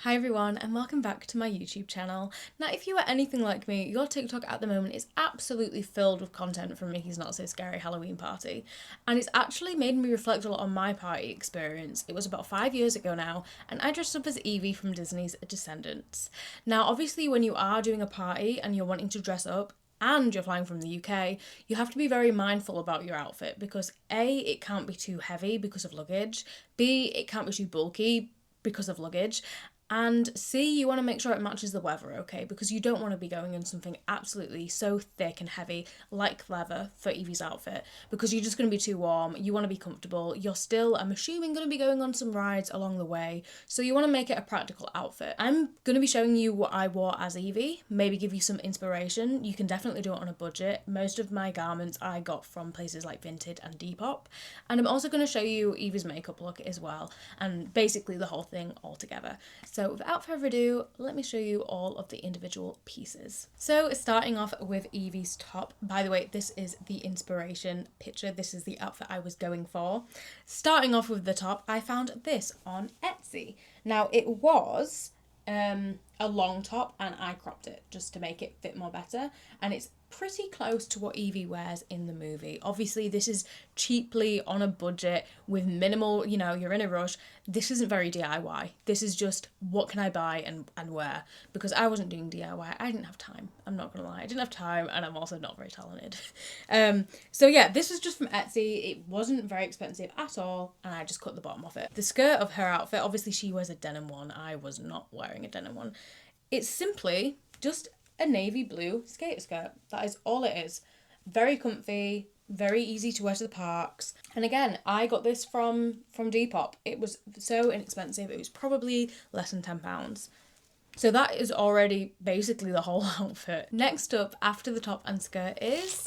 Hi everyone and welcome back to my YouTube channel. Now if you are anything like me, your TikTok at the moment is absolutely filled with content from Mickey's Not So Scary Halloween Party, and it's actually made me reflect a lot on my party experience. It was about 5 years ago now, and I dressed up as Evie from Disney's Descendants. Now obviously when you are doing a party and you're wanting to dress up, and you're flying from the UK, you have to be very mindful about your outfit because A, it can't be too heavy because of luggage, B, it can't be too bulky because of luggage, and C, you want to make sure it matches the weather, okay? Because you don't want to be going in something absolutely so thick and heavy like leather for Evie's outfit because you're just going to be too warm. You want to be comfortable. You're still, I'm assuming, going to be going on some rides along the way. So you want to make it a practical outfit. I'm going to be showing you what I wore as Evie, maybe give you some inspiration. You can definitely do it on a budget. Most of my garments I got from places like Vinted and Depop. And I'm also going to show you Evie's makeup look as well, and basically the whole thing all together. So without further ado, let me show you all of the individual pieces. So starting off with Evie's top. By the way, this is the inspiration picture. This is the outfit I was going for. Starting off with the top, I found this on Etsy. Now it was a long top and I cropped it just to make it fit more better, and it's pretty close to what Evie wears in the movie. Obviously this is cheaply on a budget with minimal, you're in a rush. This isn't very DIY. This is just what can I buy and wear, because I wasn't doing DIY. I didn't have time. I'm not gonna lie. I didn't have time, and I'm also not very talented. So yeah, this was just from Etsy. It wasn't very expensive at all, and I just cut the bottom off it. The skirt of her outfit, obviously she wears a denim one. I was not wearing a denim one. It's simply just a navy blue skater skirt. That is all it is. Very comfy, very easy to wear to the parks. And again, I got this from Depop. It was so inexpensive. It was probably less than £10. So that is already basically the whole outfit. Next up, after the top and skirt, is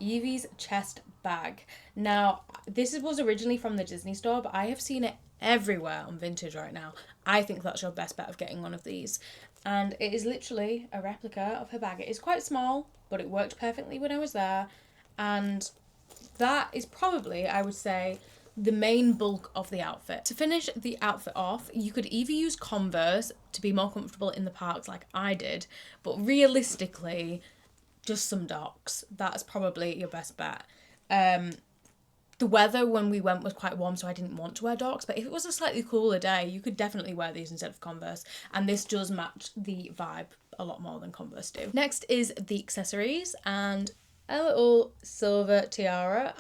Evie's chest bag. Now, this was originally from the Disney store, but I have seen it everywhere on Vintage right now. I think that's your best bet of getting one of these. And it is literally a replica of her bag. It is quite small, but it worked perfectly when I was there. And that is probably, I would say, the main bulk of the outfit. To finish the outfit off, you could either use Converse to be more comfortable in the parks like I did, but realistically, just some Docs. That's probably your best bet. The weather when we went was quite warm, so I didn't want to wear Docs, but if it was a slightly cooler day, you could definitely wear these instead of Converse, and this does match the vibe a lot more than Converse do. Next is the accessories, and a little silver tiara.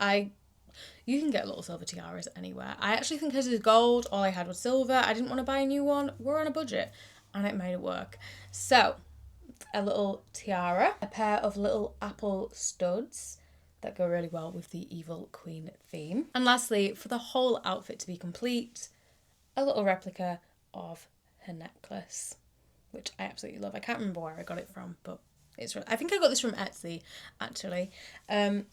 You can get little silver tiaras anywhere. I actually think hers is gold. All I had was silver. I didn't want to buy a new one. We're on a budget, and it made it work. So, a little tiara, a pair of little apple studs that go really well with the Evil Queen theme. And lastly, for the whole outfit to be complete, a little replica of her necklace, which I absolutely love. I can't remember where I got it from, but I think I got this from Etsy, actually.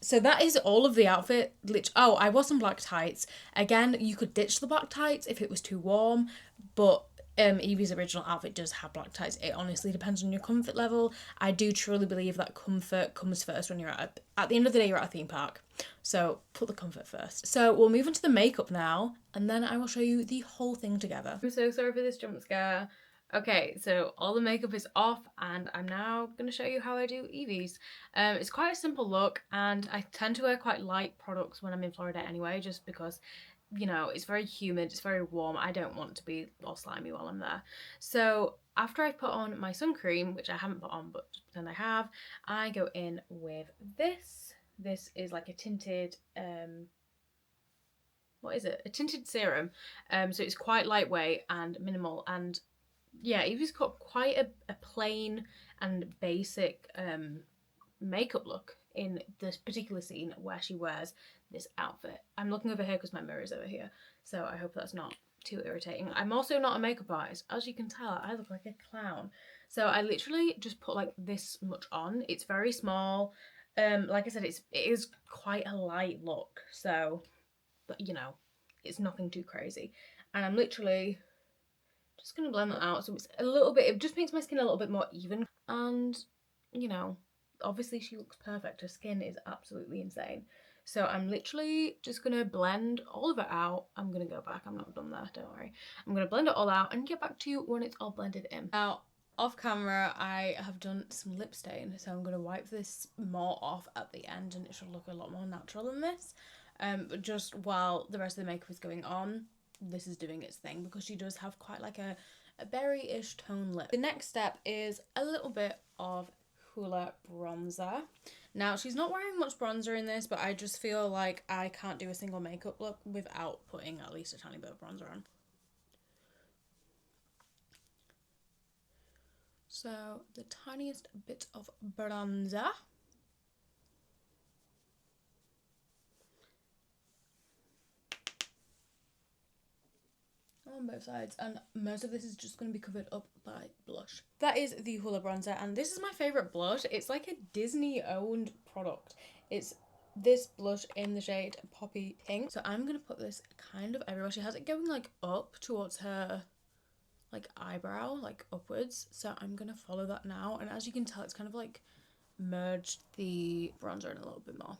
So that is all of the outfit. I wore some black tights. Again, you could ditch the black tights if it was too warm, but Evie's original outfit does have black tights. It honestly depends on your comfort level. I do truly believe that comfort comes first when you're at the end of the day, you're at a theme park. So put the comfort first. So we'll move into the makeup now, and then I will show you the whole thing together. I'm so sorry for this jump scare. Okay, so all the makeup is off, and I'm now going to show you how I do Evie's. It's quite a simple look, and I tend to wear quite light products when I'm in Florida anyway, just because it's very humid, it's very warm. I don't want to be all slimy while I'm there. So after I've put on my sun cream, which I haven't put on, but pretend I have, I go in with this. This is like a tinted, what is it? A tinted serum. So it's quite lightweight and minimal. And yeah, Evie's got quite a plain and basic makeup look in this particular scene where she wears this outfit. I'm looking over here because my mirror is over here, so I hope that's not too irritating. I'm also not a makeup artist. As you can tell, I look like a clown. So I literally just put like this much on. It's very small. Like I said, it is quite a light look, so, but it's nothing too crazy. And I'm literally just gonna blend that out so it's a little bit, it just makes my skin a little bit more even. And obviously she looks perfect. Her skin is absolutely insane. So I'm literally just gonna blend all of it out. I'm gonna go back, I'm not done there, don't worry. I'm gonna blend it all out and get back to you when it's all blended in. Now, off camera, I have done some lip stain, so I'm gonna wipe this more off at the end and it should look a lot more natural than this. But just while the rest of the makeup is going on, this is doing its thing because she does have quite like a berry-ish tone lip. The next step is a little bit of Hoola bronzer. Now, she's not wearing much bronzer in this, but I just feel like I can't do a single makeup look without putting at least a tiny bit of bronzer on. So, the tiniest bit of bronzer. On both sides, and most of this is just going to be covered up by blush. That is the Hoola bronzer, and this is my favourite blush. It's like a Disney owned product. It's this blush in the shade Poppy Pink. So I'm going to put this kind of everywhere. She has it going like up towards her like eyebrow, like upwards. So I'm going to follow that now, and as you can tell, it's kind of like merged the bronzer in a little bit more.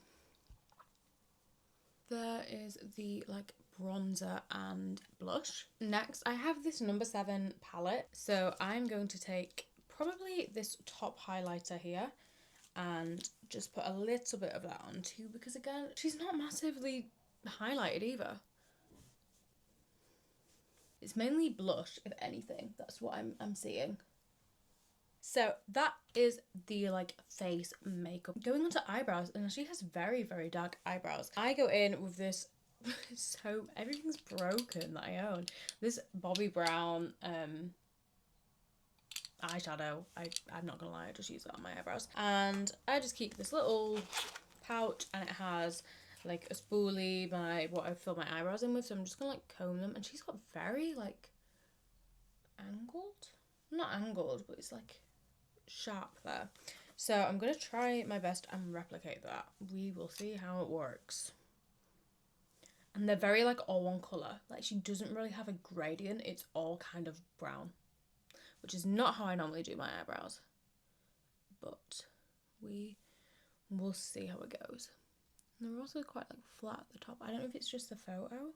There is the like bronzer and blush. Next, I have this number 7 palette. So I'm going to take probably this top highlighter here and just put a little bit of that on too, because again, she's not massively highlighted either. It's mainly blush, if anything. That's what I'm seeing. So that is the like face makeup. Going on to eyebrows, and she has very, very dark eyebrows. I go in with this, so everything's broken that I own. This Bobbi Brown eyeshadow. I'm not gonna lie, I just use it on my eyebrows. And I just keep this little pouch, and it has like a spoolie, what I fill my eyebrows in with. So I'm just gonna like comb them, and she's got very like angled, not angled, but it's like sharp there. So I'm gonna try my best and replicate that. We will see how it works. And they're very like all one colour. Like she doesn't really have a gradient. It's all kind of brown, which is not how I normally do my eyebrows. But we will see how it goes. And they're also quite like flat at the top. I don't know if it's just the photo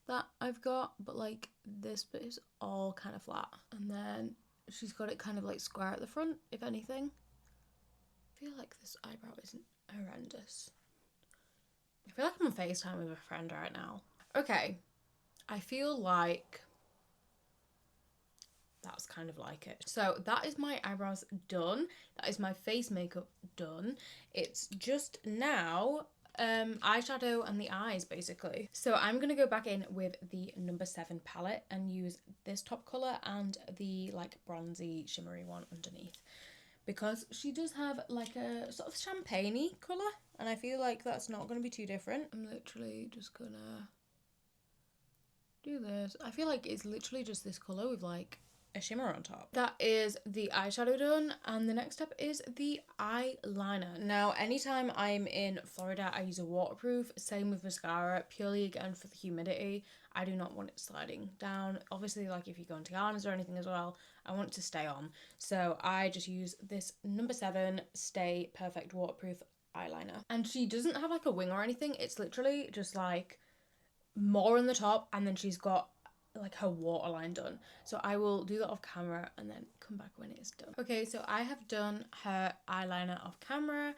that I've got, but like this bit is all kind of flat. And then she's got it kind of like square at the front, if anything. I feel like this eyebrow isn't horrendous. I feel like I'm on FaceTime with a friend right now. Okay, I feel like that's kind of like it. So that is my eyebrows done. That is my face makeup done. It's just now eyeshadow and the eyes basically. So I'm gonna go back in with the number 7 palette and use this top colour and the like bronzy shimmery one underneath, because she does have like a sort of champagne-y colour, and I feel like that's not gonna be too different. I'm literally just gonna do this. I feel like it's literally just this colour with like a shimmer on top. That is the eyeshadow done, and the next step is the eyeliner. Now, anytime I'm in Florida, I use a waterproof. Same with mascara, purely again for the humidity. I do not want it sliding down. Obviously, like if you go into Ghana's or anything as well, I want it to stay on. So I just use this number 7 Stay Perfect waterproof eyeliner. And she doesn't have like a wing or anything. It's literally just like more on the top, and then she's got like her waterline done. So I will do that off camera and then come back when it's done. Okay, so I have done her eyeliner off camera,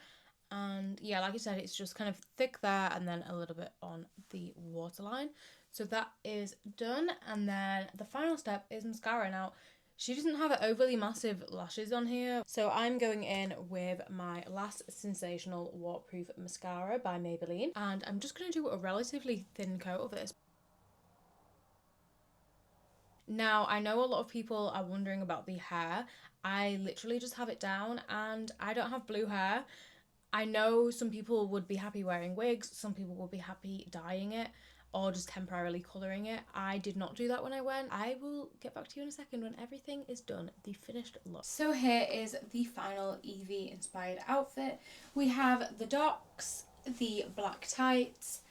and yeah, like I said, it's just kind of thick there and then a little bit on the waterline. So that is done, and then the final step is mascara. Now, she doesn't have overly massive lashes on here, so I'm going in with my Last Sensational Waterproof Mascara by Maybelline, and I'm just going to do a relatively thin coat of this. Now, I know a lot of people are wondering about the hair. I literally just have it down, and I don't have blue hair. I know some people would be happy wearing wigs, some people would be happy dyeing it or just temporarily colouring it. I did not do that when I went. I will get back to you in a second when everything is done, the finished look. So here is the final Evie inspired outfit. We have the docks, the black tights,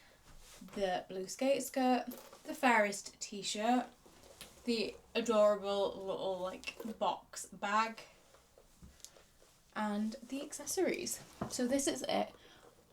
the blue skate skirt, the fairest t-shirt, the adorable little like box bag, and the accessories. So this is it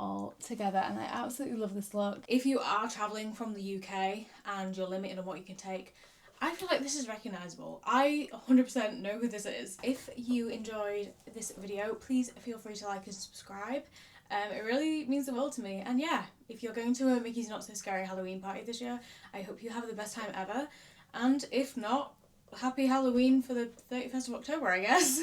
all together, and I absolutely love this look. If you are travelling from the UK and you're limited on what you can take, I feel like this is recognisable. I 100% know who this is. If you enjoyed this video, please feel free to like and subscribe. It really means the world to me. And yeah, if you're going to a Mickey's Not So Scary Halloween party this year, I hope you have the best time ever. And if not, happy Halloween for the 31st of October, I guess.